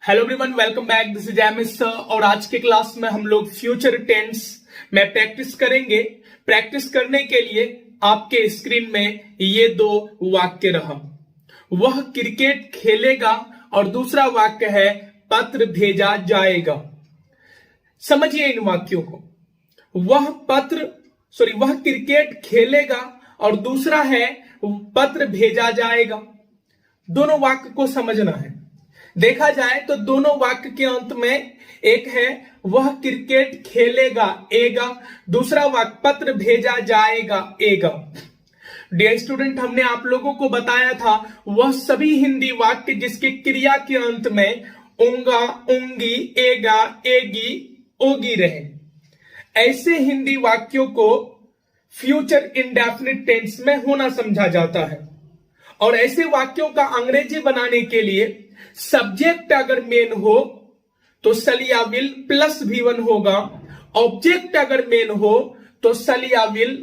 Hello everyone, welcome back. This is MS और आज के क्लास में हम लोग फ्यूचर टेंस में प्रैक्टिस करेंगे। प्रैक्टिस करने के लिए आपके स्क्रीन में ये दो वाक्य रहा। वह क्रिकेट खेलेगा और दूसरा वाक्य है पत्र भेजा जाएगा। समझिए इन वाक्यों को। वह क्रिकेट खेलेगा और दूसरा है पत्र भेजा जाएगा। दोनों वाक्य को समझना है। देखा जाए तो दोनों वाक्य के अंत में एक है वह क्रिकेट खेलेगा एगा, दूसरा वाक्य पत्र भेजा जाएगा एगा। डियर स्टूडेंट, हमने आप लोगों को बताया था वह सभी हिंदी वाक्य जिसके क्रिया के अंत में उंगा, उंगी, एगा, एगी, ओगी रहे, ऐसे हिंदी वाक्यों को फ्यूचर इंडेफिनिट टेंस में होना समझा जाता है। और ऐसे वाक्यों का अंग्रेजी बनाने के लिए सब्जेक्ट अगर मेन हो तो सलिया विल प्लस V1 होगा। ऑब्जेक्ट अगर मेन हो तो सलिया विल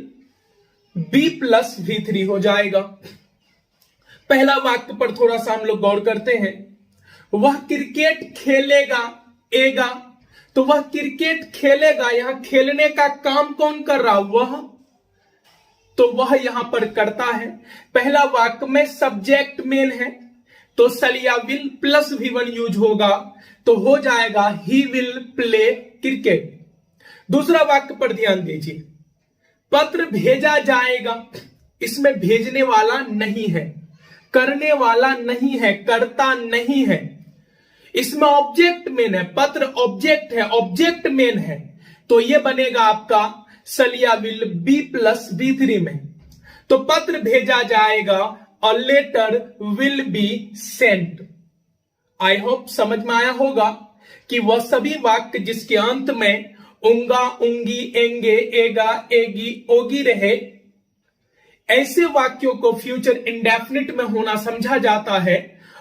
बी प्लस V3 हो जाएगा। पहला वाक्य पर थोड़ा सा हम लोग गौर करते हैं। वह क्रिकेट खेलेगा एगा, तो वह क्रिकेट खेलेगा, यहां खेलने का काम कौन कर रहा? वह, तो वह यहां पर करता है। पहला वाक्य में सब्जेक्ट मेन है तो सलिया विल प्लस V1 यूज होगा, तो हो जाएगा ही विल प्ले क्रिकेट। दूसरा वाक्य पर ध्यान दीजिए। पत्र भेजा जाएगा, इसमें भेजने वाला नहीं है, करने वाला नहीं है, करता नहीं है। इसमें ऑब्जेक्ट मेन है, पत्र ऑब्जेक्ट है, ऑब्जेक्ट मेन है, तो यह बनेगा आपका सलिया विल बी प्लस V3 में। तो पत्र भेजा जाएगा और letter will be sent. I hope समझ में आया होगा कि वह सभी वाक्य जिसके अंत में उंगा, उंगी, एंगे, एगा, एगी, ओगी रहे, ऐसे वाक्यों को फ्यूचर इंडेफिनिट में होना समझा जाता है।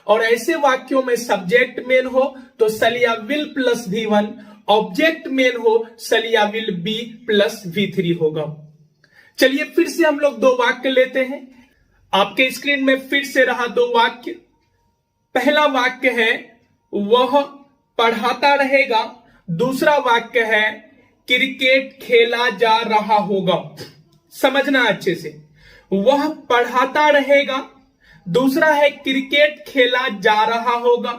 और ऐसे वाक्यों में सब्जेक्ट मेन हो तो सलिया will plus V1, object main हो सलिया विल बी प्लस V3 होगा। चलिए फिर से हम लोग दो वाक्य लेते हैं। आपके स्क्रीन में फिर से रहा दो वाक्य। पहला वाक्य है वह पढ़ाता रहेगा, दूसरा वाक्य है क्रिकेट खेला जा रहा होगा। समझना अच्छे से। वह पढ़ाता रहेगा, दूसरा है क्रिकेट खेला जा रहा होगा।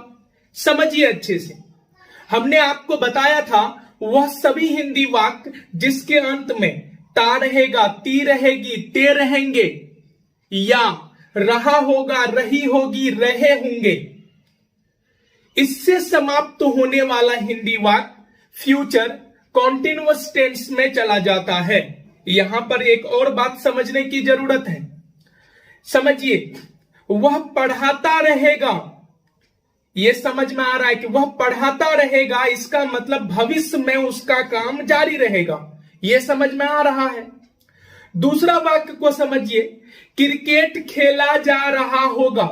समझिए अच्छे से। हमने आपको बताया था वह सभी हिंदी वाक्य जिसके अंत में ता रहेगा, ती रहेगी, ते रहेंगे, या रहा होगा, रही होगी, रहे होंगे, इससे समाप्त होने वाला हिंदी वाक्य फ्यूचर कॉन्टिन्यूअस टेंस में चला जाता है। यहां पर एक और बात समझने की जरूरत है। समझिए, वह पढ़ाता रहेगा, यह समझ में आ रहा है कि वह पढ़ाता रहेगा, इसका मतलब भविष्य में उसका काम जारी रहेगा, यह समझ में आ रहा है। दूसरा वाक्य को समझिए, क्रिकेट खेला जा रहा होगा।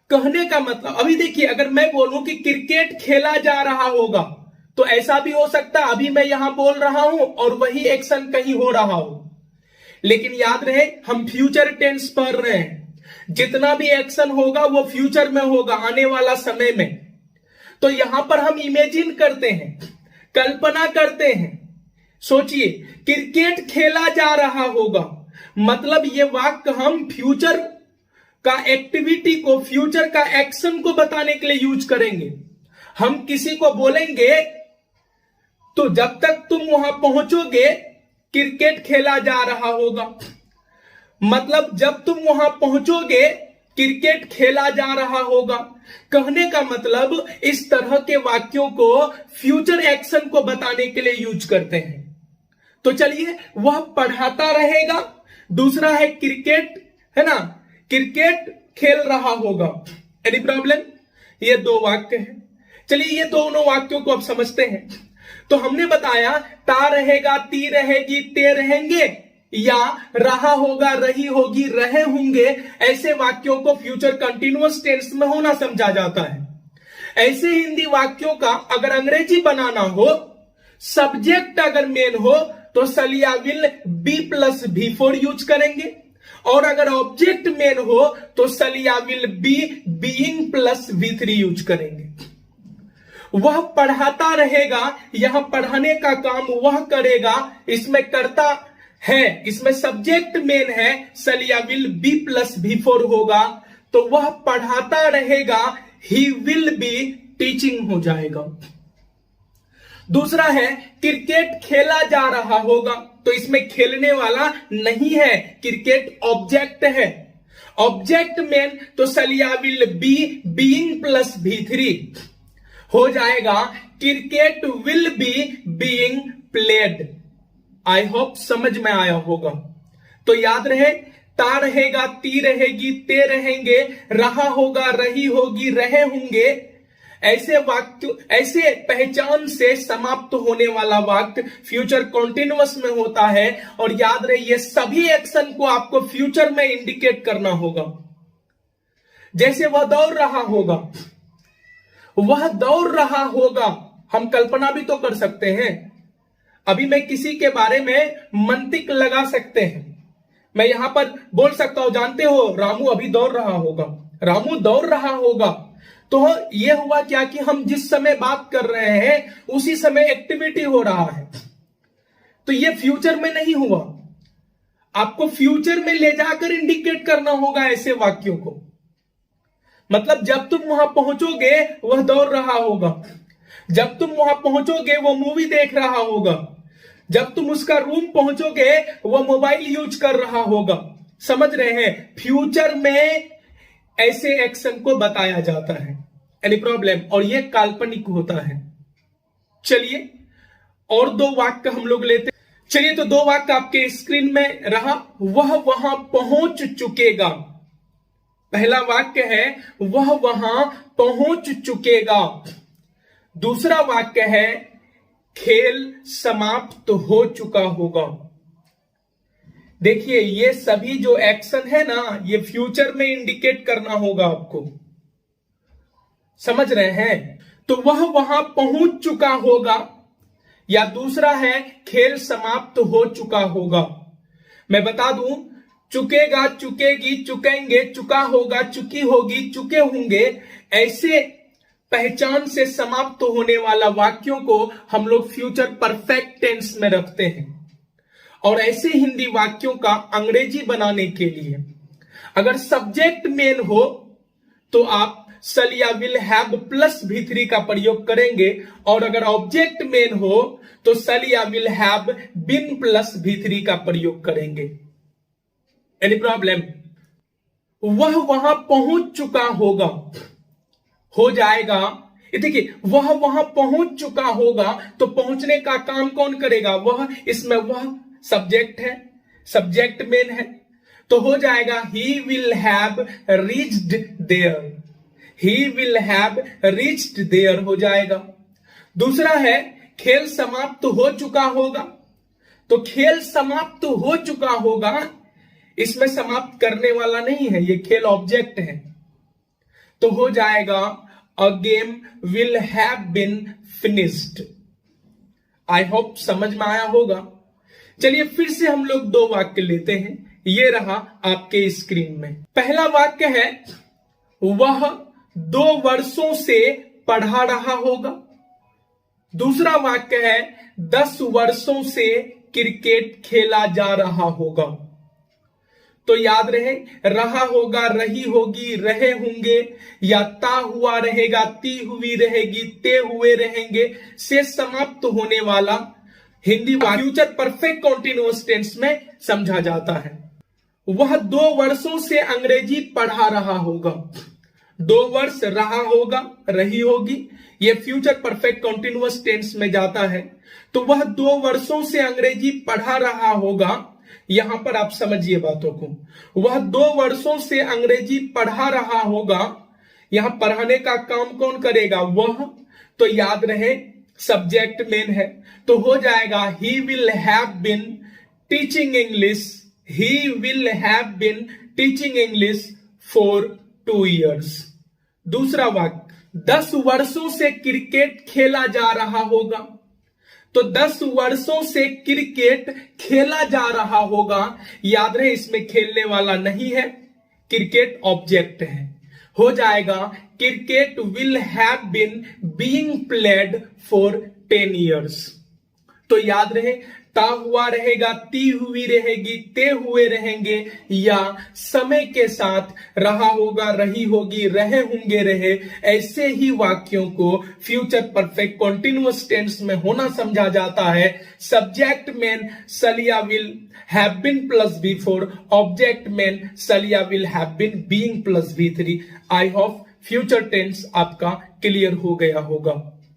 कहने का मतलब, अभी देखिए, अगर मैं बोलूं कि क्रिकेट खेला जा रहा होगा तो ऐसा भी हो सकता है अभी मैं यहां बोल रहा हूं और वही एक्शन कहीं हो रहा हो। लेकिन याद रहे हम फ्यूचर टेंस पढ़ रहे हैं, जितना भी एक्शन होगा वो फ्यूचर में होगा, आने वाला समय में। तो यहां पर हम इमेजिन करते हैं, कल्पना करते हैं। सोचिए, क्रिकेट खेला जा रहा होगा, मतलब ये वाक्य हम फ्यूचर का एक्टिविटी को, फ्यूचर का एक्शन को बताने के लिए यूज करेंगे। हम किसी को बोलेंगे तो जब तक तुम वहां पहुंचोगे क्रिकेट खेला जा रहा होगा, मतलब जब तुम वहां पहुंचोगे क्रिकेट खेला जा रहा होगा। कहने का मतलब इस तरह के वाक्यों को फ्यूचर एक्शन को बताने के लिए यूज करते हैं। तो चलिए, वह पढ़ाता रहेगा, दूसरा है क्रिकेट, है ना, क्रिकेट खेल रहा होगा। Any problem? ये दो वाक्य हैं। चलिए, ये दोनों वाक्यों को अब समझते हैं। तो हमने बताया ता रहेगा, ती रहेगी, ते रहेंगे, या रहा होगा, रही होगी, रहे होंगे, ऐसे वाक्यों को फ्यूचर कंटिन्यूअस टेंस में होना समझा जाता है। ऐसे हिंदी वाक्यों का अगर अंग्रेजी बनाना हो, सब्जेक्ट अगर मेन हो तो सलिया will be plus V4 use करेंगे, और अगर ऑब्जेक्ट मेन हो तो सलिया will be being plus V3 use करेंगे। वह पढ़ाता रहेगा, यहां पढ़ाने का काम वह करेगा, इसमें करता है, इसमें सब्जेक्ट मेन है, सलिया विल बी प्लस V4 होगा, तो वह पढ़ाता रहेगा, ही विल बी टीचिंग हो जाएगा। दूसरा है क्रिकेट खेला जा रहा होगा, तो इसमें खेलने वाला नहीं है, क्रिकेट ऑब्जेक्ट है। ऑब्जेक्ट मेन तो सलिया will be being plus V3 हो जाएगा, cricket will be being played. I hope समझ में आया होगा। तो याद रहे, ता रहेगा, ती रहेगी, ते रहेंगे, रहा होगा, रही होगी, रहे होंगे। ऐसे वाक्य, ऐसे पहचान से समाप्त होने वाला वाक्य फ्यूचर कॉन्टिन्यूअस में होता है। और याद रहे, ये सभी एक्शन को आपको फ्यूचर में इंडिकेट करना होगा। जैसे वह दौड़ रहा होगा, वह दौड़ रहा होगा, हम कल्पना भी तो कर सकते हैं। अभी मैं किसी के बारे में मंतिक लगा सकते हैं। मैं यहां पर बोल सकता हूं, जानते हो रामू अभी दौड़ रहा होगा, रामू दौड़ रहा होगा। तो यह हुआ क्या कि हम जिस समय बात कर रहे हैं उसी समय एक्टिविटी हो रहा है, तो यह फ्यूचर में नहीं हुआ। आपको फ्यूचर में ले जाकर इंडिकेट करना होगा ऐसे वाक्यों को। मतलब जब तुम वहां पहुंचोगे वह दौड़ रहा होगा, जब तुम वहां पहुंचोगे वो मूवी देख रहा होगा, जब तुम उसका रूम पहुंचोगे वो मोबाइल यूज कर रहा होगा। समझ रहे हैं, फ्यूचर में ऐसे एक्शन को बताया जाता है। Any problem? और यह काल्पनिक होता है। चलिए और दो वाक्य हम लोग लेते। चलिए तो दो वाक्य आपके स्क्रीन में रहा। वह वहां पहुंच चुकेगा। पहला वाक्य है वह वहां पहुंच चुकेगा। दूसरा वाक्य है खेल समाप्त हो चुका होगा। देखिए ये सभी जो एक्शन है ना, ये फ्यूचर में इंडिकेट करना होगा आपको। समझ रहे हैं? तो वह वहां पहुंच चुका होगा, या दूसरा है खेल समाप्त हो चुका होगा। मैं बता दूं, चुकेगा, चुकेगी, चुकेंगे, चुका होगा, चुकी होगी, चुके होंगे, ऐसे पहचान से समाप्त होने वाला वाक्यों को हम लोग फ्यूचर परफेक्ट टेंस में रखते हैं। और ऐसे हिंदी वाक्यों का अंग्रेजी बनाने के लिए अगर सब्जेक्ट मेन हो तो आप सलिया विल हैव प्लस V3 का प्रयोग करेंगे, और अगर ऑब्जेक्ट मेन हो तो सलिया will have been plus V3 का प्रयोग करेंगे। Any problem? वह वहां पहुंच चुका होगा हो जाएगा। देखिए वह वहां पहुंच चुका होगा, तो पहुंचने का काम कौन करेगा? वह। इसमें वह सब्जेक्ट है, सब्जेक्ट मेन है, तो हो जाएगा he will have reached there. He will have reached there हो जाएगा। दूसरा है खेल समाप्त हो चुका होगा, तो खेल समाप्त हो चुका होगा, इसमें समाप्त करने वाला नहीं है, ये खेल ऑब्जेक्ट है, तो हो जाएगा a game will have been finished. I hope समझ में आया होगा। चलिए फिर से हम लोग दो वाक्य लेते हैं। ये रहा आपके स्क्रीन में। पहला वाक्य है वह 2 वर्षों से पढ़ा रहा होगा। दूसरा वाक्य है 10 वर्षों से क्रिकेट खेला जा रहा होगा। तो याद रहे, रहा होगा, रही होगी, रहे होंगे, या ता हुआ रहेगा, ती हुई रहेगी, ते हुए रहेंगे से समाप्त होने वाला हिंदी वाक्य फ्यूचर परफेक्ट कॉन्टिन्यूअस टेंस में समझा जाता है। वह 2 वर्षों से अंग्रेजी पढ़ा रहा होगा। 2 वर्ष रहा होगा, रही होगी, यह फ्यूचर परफेक्ट कॉन्टिन्यूअस टेंस में जाता है। तो वह 2 वर्षों से अंग्रेजी पढ़ा रहा होगा। यहां पर आप समझिए बातों को। वह 2 वर्षों से अंग्रेजी पढ़ा रहा होगा, यहां पढ़ाने का काम कौन करेगा? वह। तो याद रहे सब्जेक्ट मेन है, तो हो जाएगा he will have been teaching English. He will have been teaching English for 2 years। दूसरा वाक्य 10 वर्षों से क्रिकेट खेला जा रहा होगा, तो 10 वर्षों से क्रिकेट खेला जा रहा होगा। याद रहे इसमें खेलने वाला नहीं है, क्रिकेट ऑब्जेक्ट है। हो जाएगा cricket will have been being played for 10 years। तो याद रहे ता हुआ रहेगा, ती हुई रहेगी, ते हुए रहेंगे, या समय के साथ रहा होगा, रही होगी, रहे होंगे, रहे। ऐसे ही वाक्यों को फ्यूचर परफेक्ट कॉन्टिन्यूअस टेंस में होना समझा जाता है। सब्जेक्ट मेन सलिया will have been plus B4, object मेन सलिया will have been being plus B3। I hope future tense आपका क्लियर हो गया होगा।